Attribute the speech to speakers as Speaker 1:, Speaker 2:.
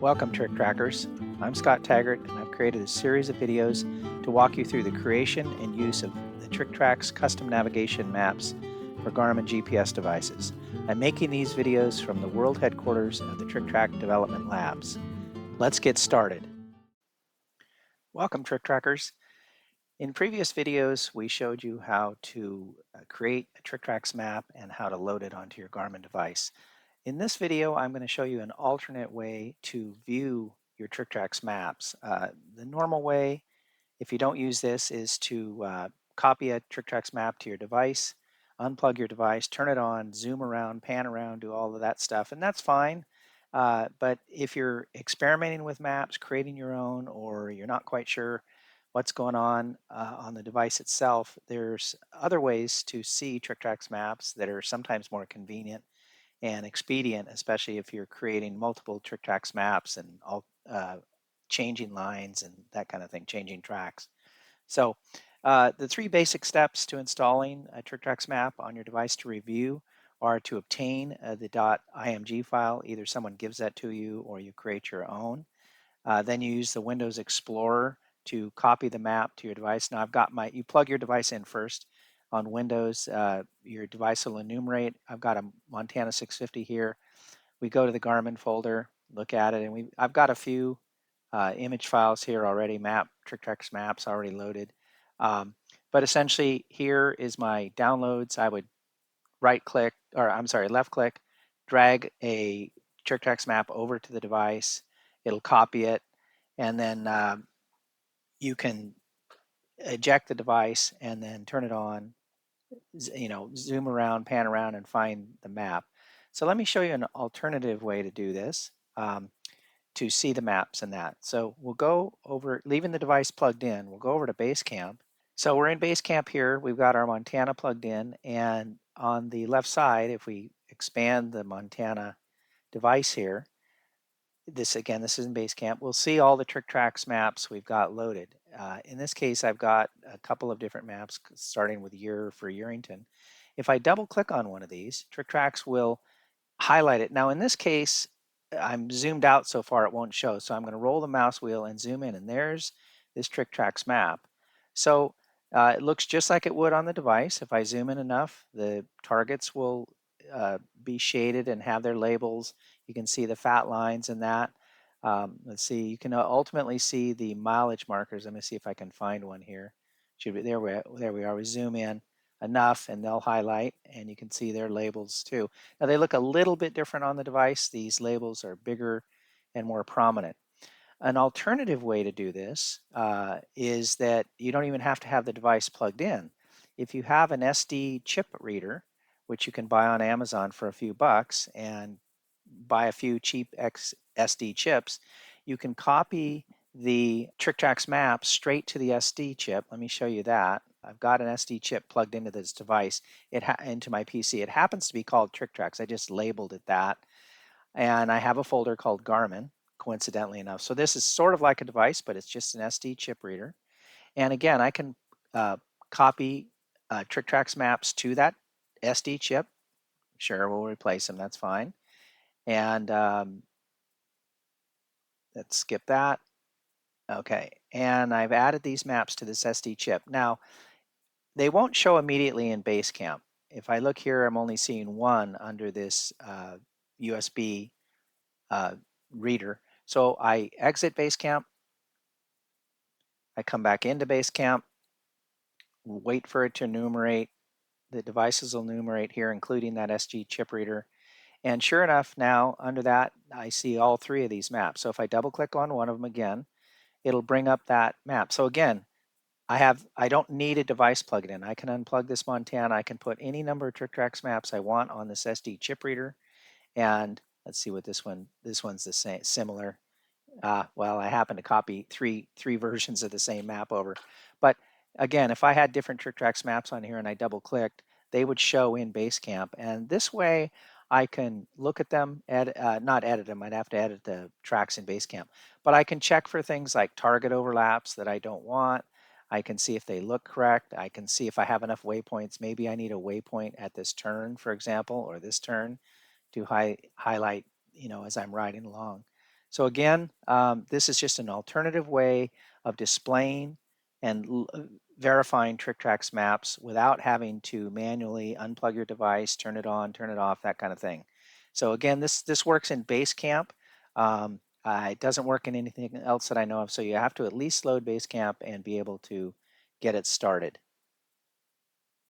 Speaker 1: Welcome, Trick Trackers. I'm Scott Taggart, and I've created a series of videos to walk you through the creation and use of the TrickTracks custom navigation maps for Garmin GPS devices. I'm making these videos from the world headquarters of the TrickTrack Development Labs. Let's get started. Welcome, Trick Trackers. In previous videos, we showed you how to create a TrickTracks map and how to load it onto your Garmin device. In this video, I'm going to show you an alternate way to view your TrickTracks maps. The normal way, if you don't use this, is to copy a TrickTracks map to your device, unplug your device, turn it on, zoom around, pan around, do all of that stuff, and that's fine. But if you're experimenting with maps, creating your own, or you're not quite sure what's going on the device itself, there's other ways to see TrickTracks maps that are sometimes more convenient and expedient, especially if you're creating multiple TrickTracks maps and all changing lines and that kind of thing, changing tracks. So the three basic steps to installing a TrickTracks map on your device to review are to obtain the .img file. Either someone gives that to you or you create your own. Then you use the Windows Explorer to copy the map to your device. Now you plug your device in first. On Windows, your device will enumerate. I've got a Montana 650 here. We go to the Garmin folder, look at it, and I've got a few image files here already, TrickTracks maps already loaded. But essentially, here is my downloads. I would left click, drag a TrickTracks map over to the device. It'll copy it, and then you can eject the device and then turn it on, zoom around, pan around, and find the map. So let me show you an alternative way to do this to see the maps and that. So we'll go over, leaving the device plugged in, we'll go over to Basecamp. So we're in Basecamp here. We've got our Montana plugged in, and on the left side, if we expand the Montana device here, this is in Basecamp, we'll see all the TrickTracks maps we've got loaded. In this case, I've got a couple of different maps starting with year for Yerington. If I double click on one of these, TrickTracks will highlight it. Now in this case, I'm zoomed out so far it won't show, so I'm going to roll the mouse wheel and zoom in, and there's this TrickTracks map. So it looks just like it would on the device. If I zoom in enough, the targets will be shaded and have their labels. You can see the fat lines in that. Let's see, you can ultimately see the mileage markers. Let me see if I can find one here. Should be there. We are. We zoom in enough and they'll highlight, and you can see their labels too. Now they look a little bit different on the device. These labels are bigger and more prominent. An alternative way to do this is that you don't even have to have the device plugged in. If you have an SD chip reader, which you can buy on Amazon for a few bucks and buy a few cheap SD chips, you can copy the TrickTracks map straight to the SD chip. Let me show you that. I've got an SD chip plugged into this device, into my PC. It happens to be called TrickTracks. I just labeled it that. And I have a folder called Garmin, coincidentally enough. So this is sort of like a device, but it's just an SD chip reader. And again, I can copy TrickTracks maps to that SD chip. Sure, we'll replace them. That's fine. And let's skip that. Okay, and I've added these maps to this SD chip. Now, they won't show immediately in Basecamp. If I look here, I'm only seeing one under this USB reader. So I exit Basecamp, I come back into Basecamp, wait for it to enumerate. The devices will enumerate here, including that SD chip reader. And sure enough, now under that, I see all three of these maps. So if I double click on one of them again, it'll bring up that map. So again, I don't need a device plugged in. I can unplug this Montana. I can put any number of TrickTracks maps I want on this SD chip reader. And let's see what this one's the same, similar. Well, I happen to copy three versions of the same map over. But again, if I had different TrickTracks maps on here and I double clicked, they would show in Basecamp. And this way I can look at them, not edit them, I'd have to edit the tracks in Basecamp. But I can check for things like target overlaps that I don't want. I can see if they look correct. I can see if I have enough waypoints. Maybe I need a waypoint at this turn, for example, or this turn to highlight, as I'm riding along. So again, this is just an alternative way of displaying and verifying TrickTracks maps without having to manually unplug your device, turn it on, turn it off, that kind of thing. So again, this works in Basecamp. It doesn't work in anything else that I know of. So you have to at least load Basecamp and be able to get it started.